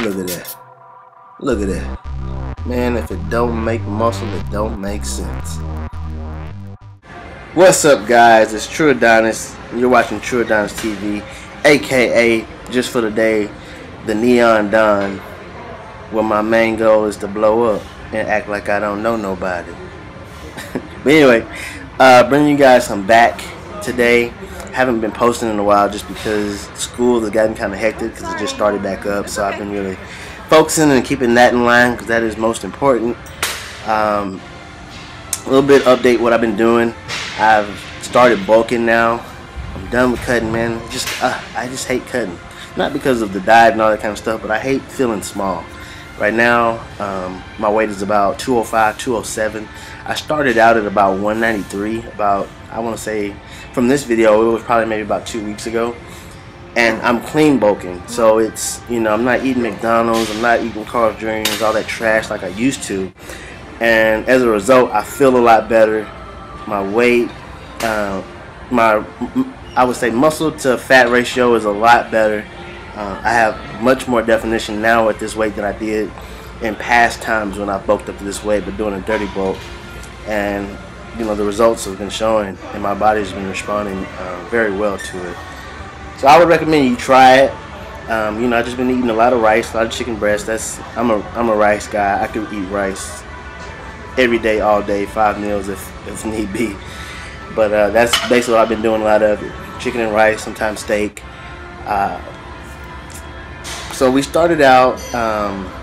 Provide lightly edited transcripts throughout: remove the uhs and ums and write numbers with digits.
Look at that. Look at that. Man, if it don't make muscle, it don't make sense. What's up, guys? It's True Adonis. You're watching True Adonis TV, aka just for the day, the Neon Don, where my main goal is to blow up and act like I don't know nobody. But anyway, bringing you guys some back today. Haven't been posting in a while just because school has gotten kind of hectic because it just started back up. So I've been really focusing and keeping that in line because that is most important. A little bit update what I've been doing. I've started bulking now. I'm done with cutting, man. I just hate cutting. Not because of the diet and all that kind of stuff, but I hate feeling small. Right now, my weight is about 205, 207. I started out at about 193. I want to say, from this video, it was probably maybe about 2 weeks ago. And I'm clean bulking. So it's, you know, I'm not eating McDonald's. I'm not eating Carl's Jr.'s, all that trash like I used to. And as a result, I feel a lot better. My weight, I would say muscle to fat ratio is a lot better. I have much more definition now at this weight than I did in past times when I bulked up to this weight, but doing a dirty bulk. And you know, the results have been showing, and my body's been responding very well to it. So I would recommend you try it. You know, I've just been eating a lot of rice, a lot of chicken breast. I'm a rice guy. I could eat rice every day, all day, 5 meals if need be. But that's basically what I've been doing, a lot of chicken and rice, sometimes steak. So we started out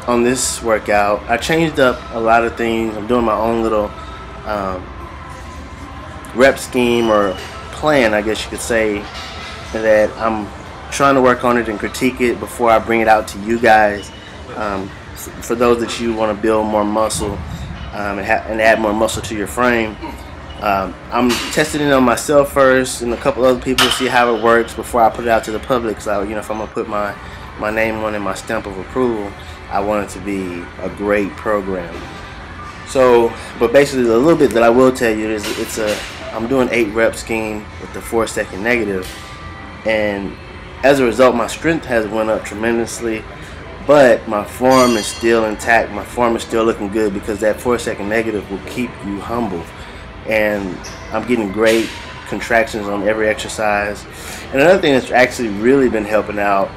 on this workout. I changed up a lot of things. I'm doing my own little rep scheme or plan, I guess you could say, that I'm trying to work on it and critique it before I bring it out to you guys. For those that you want to build more muscle and add more muscle to your frame, I'm testing it on myself first and a couple other people to see how it works before I put it out to the public. So, you know, if I'm gonna put my name on it, my stamp of approval, I want it to be a great program. So, but basically, a little bit that I will tell you is I'm doing 8 rep scheme with the 4-second negative, and as a result, my strength has went up tremendously, but my form is still intact. My form is still looking good because that 4-second negative will keep you humble, and I'm getting great contractions on every exercise. And another thing that's actually really been helping out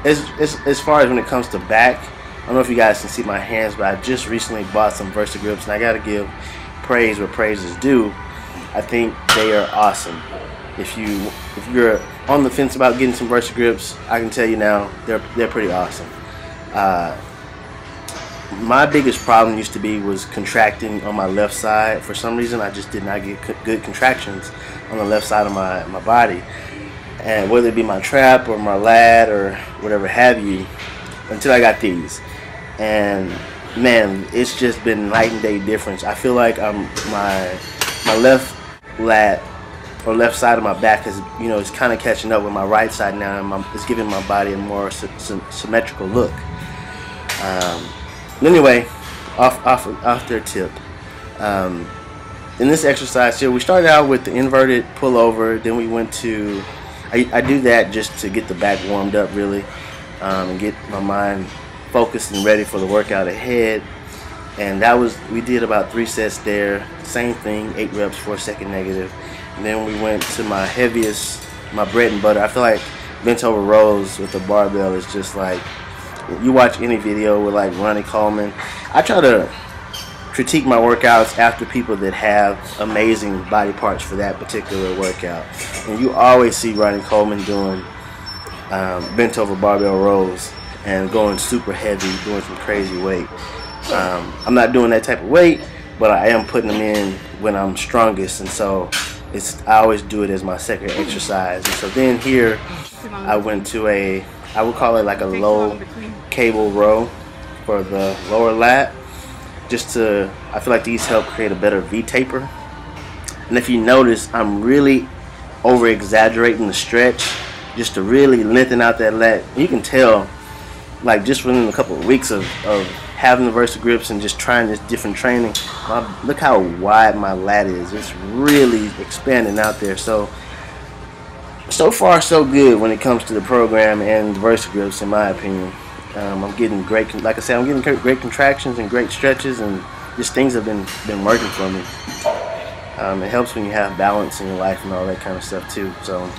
as far as when it comes to back, I don't know if you guys can see my hands, but I just recently bought some VersaGrips, and I gotta give praise where praise is due. I think they are awesome. If you're on the fence about getting some VersaGrips, I can tell you now they're pretty awesome. My biggest problem used to be was contracting on my left side. For some reason, I just did not get good contractions on the left side of my body, and whether it be my trap or my lat or whatever have you, until I got these. And man, it's just been night and day difference. I feel like my left lat or left side of my back is, you know, it's kind of catching up with my right side now, and it's giving my body a more symmetrical look. Anyway, off their tip. In this exercise here, we started out with the inverted pullover. Then we went to, I do that just to get the back warmed up really, and get my mind focused and ready for the workout ahead. And we did about 3 sets there. Same thing, 8 reps, 4-second negative. And then we went to my heaviest, my bread and butter. I feel like bent over rows with the barbell is just like, you watch any video with like Ronnie Coleman. I try to critique my workouts after people that have amazing body parts for that particular workout. And you always see Ronnie Coleman doing bent over barbell rows and going super heavy, doing some crazy weight. I'm not doing that type of weight, but I am putting them in when I'm strongest, and so I always do it as my second exercise. And so then here I went to I would call it like a low cable row for the lower lat, I feel like these help create a better V-taper. And if you notice, I'm really over exaggerating the stretch just to really lengthen out that lat. You can tell, like, just within a couple of weeks of having the VersaGrips and just trying this different training, look how wide my lat is. It's really expanding out there. So far so good when it comes to the program and the VersaGrips, in my opinion. I'm getting great, like I said, I'm getting great contractions and great stretches, and just things have been working for me. It helps when you have balance in your life and all that kind of stuff too. So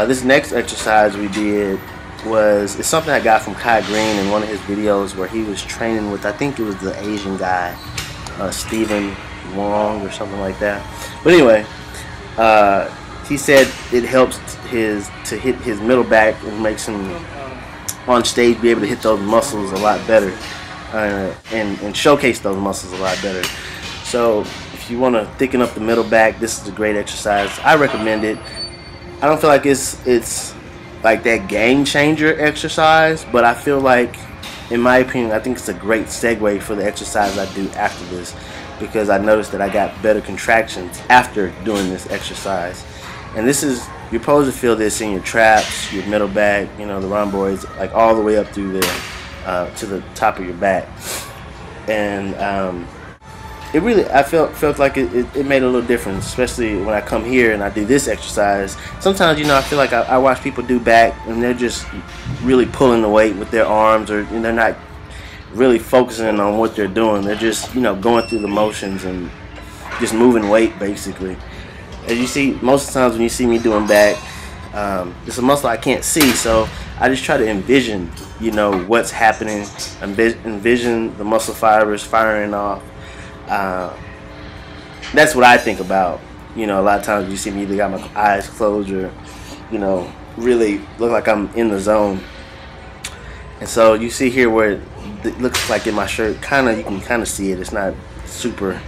this next exercise we did it's something I got from Kai Green in one of his videos where he was training with, I think it was the Asian guy, Stephen Wong or something like that. But anyway, he said it helps to hit his middle back and makes him on stage be able to hit those muscles a lot better, and showcase those muscles a lot better. So if you want to thicken up the middle back, this is a great exercise. I recommend it. I don't feel like it's like that game changer exercise, but I feel like, in my opinion, I think it's a great segue for the exercise I do after this, because I noticed that I got better contractions after doing this exercise. And this is, you're supposed to feel this in your traps, your middle back, you know, the rhomboids, like all the way up through there to the top of your back. And it really, I felt like it made a little difference, especially when I come here and I do this exercise. Sometimes, you know, I feel like I watch people do back and they're just really pulling the weight with their arms, or they're not really focusing on what they're doing. They're just, you know, going through the motions and just moving weight basically. As you see, most of the times when you see me doing back, it's a muscle I can't see, so I just try to envision, you know, what's happening, envision the muscle fibers firing off. That's what I think about. You know, a lot of times you see me either got my eyes closed or, you know, really look like I'm in the zone. And so you see here where it looks like in my shirt, you can kind of see it. It's not super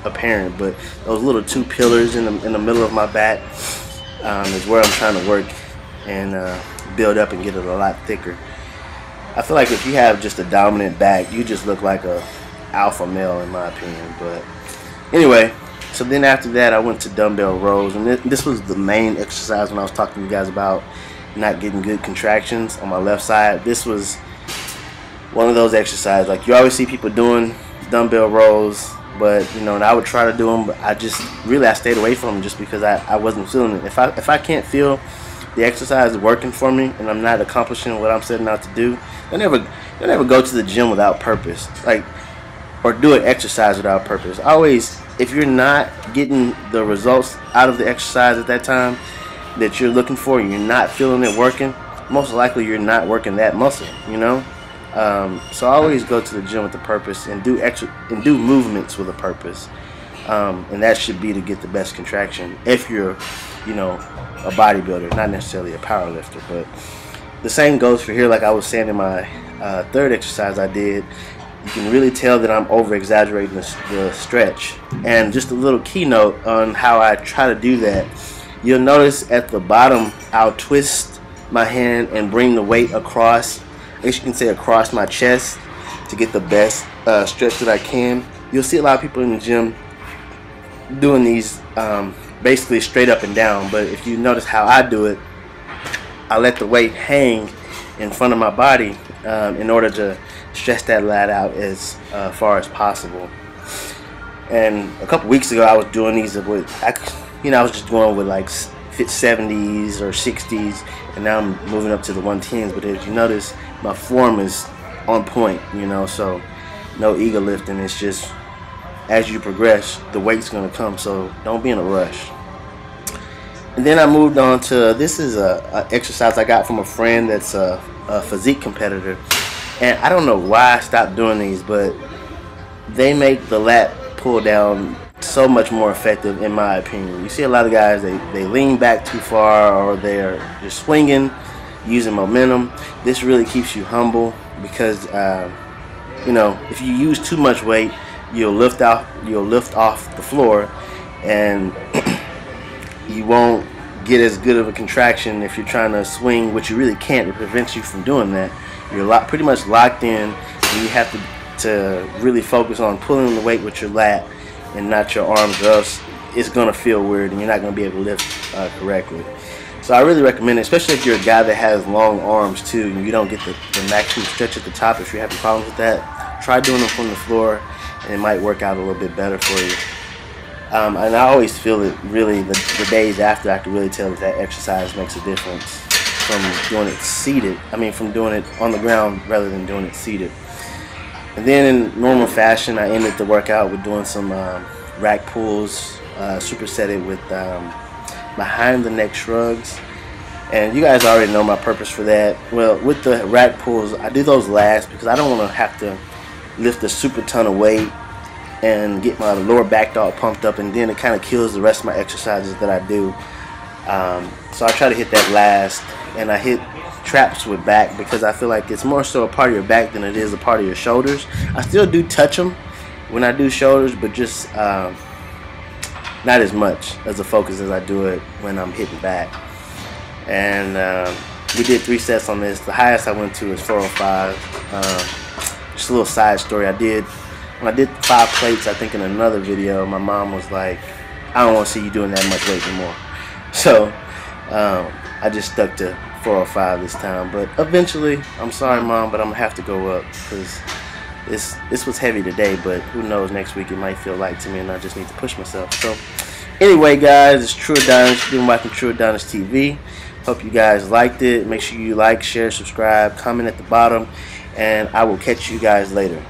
apparent, but those little two pillars in the middle of my back is where I'm trying to work and build up and get it a lot thicker. I feel like if you have just a dominant back, you just look like a alpha male, in my opinion. But anyway, so then after that I went to dumbbell rows, and this was the main exercise when I was talking to you guys about not getting good contractions on my left side. This was one of those exercises, like you always see people doing dumbbell rows, but you know, and I would try to do them, but I stayed away from them just because I wasn't feeling it. If I can't feel the exercise is working for me and I'm not accomplishing what I'm setting out to do, you'll never go to the gym without purpose, or do an exercise without purpose. Always, if you're not getting the results out of the exercise at that time that you're looking for, and you're not feeling it working, most likely you're not working that muscle, you know. So I always go to the gym with a purpose and do movements with a purpose, and that should be to get the best contraction if you're, you know, a bodybuilder, not necessarily a power lifter. But the same goes for here. Like I was saying in my third exercise I did, you can really tell that I'm over exaggerating the stretch. And just a little keynote on how I try to do that, you'll notice at the bottom I'll twist my hand and bring the weight across, I guess you can say across my chest, to get the best stretch that I can. You'll see a lot of people in the gym doing these basically straight up and down, but if you notice how I do it, I let the weight hang in front of my body in order to stretch that lat out as far as possible. And a couple weeks ago I was doing these with, I was just going with like fit 70s or 60s, and now I'm moving up to the 110s. But as you notice, my form is on point, you know, so no ego lifting. It's just as you progress, the weight's gonna come, so don't be in a rush. And then I moved on to, this is a exercise I got from a friend that's a physique competitor, and I don't know why I stopped doing these, but they make the lat pull down so much more effective, in my opinion. You see a lot of guys, they lean back too far, or they're just swinging, using momentum. This really keeps you humble, because you know, if you use too much weight, you'll lift off the floor, and you won't get as good of a contraction if you're trying to swing, which you really can't. It prevents you from doing that. You're pretty much locked in, and you have to really focus on pulling the weight with your lat and not your arms, or else it's going to feel weird and you're not going to be able to lift correctly. So I really recommend it, especially if you're a guy that has long arms too and you don't get the maximum stretch at the top. If you're having problems with that, try doing them from the floor, and it might work out a little bit better for you. And I always feel it really the days after, I can really tell that exercise makes a difference. from doing it seated. I mean, from doing it on the ground rather than doing it seated. And then in normal fashion, I ended the workout with doing some rack pulls, supersetted with behind the neck shrugs. And you guys already know my purpose for that. Well, with the rack pulls, I do those last because I don't want to have to lift a super ton of weight and get my lower back all pumped up, and then it kind of kills the rest of my exercises that I do. So I try to hit that last, and I hit traps with back because I feel like it's more so a part of your back than it is a part of your shoulders. I still do touch them when I do shoulders, but just not as much as a focus as I do it when I'm hitting back. And we did 3 sets on this. The highest I went to is 405. Just a little side story. When I did 5 plates, I think in another video, my mom was like, I don't want to see you doing that much weight anymore. So I just stuck to 405 this time. But eventually, I'm sorry, Mom, but I'm going to have to go up because this was heavy today. But who knows, next week it might feel light to me and I just need to push myself. So anyway, guys, it's True Adonis. You've been watching True Adonis TV. Hope you guys liked it. Make sure you like, share, subscribe, comment at the bottom, and I will catch you guys later.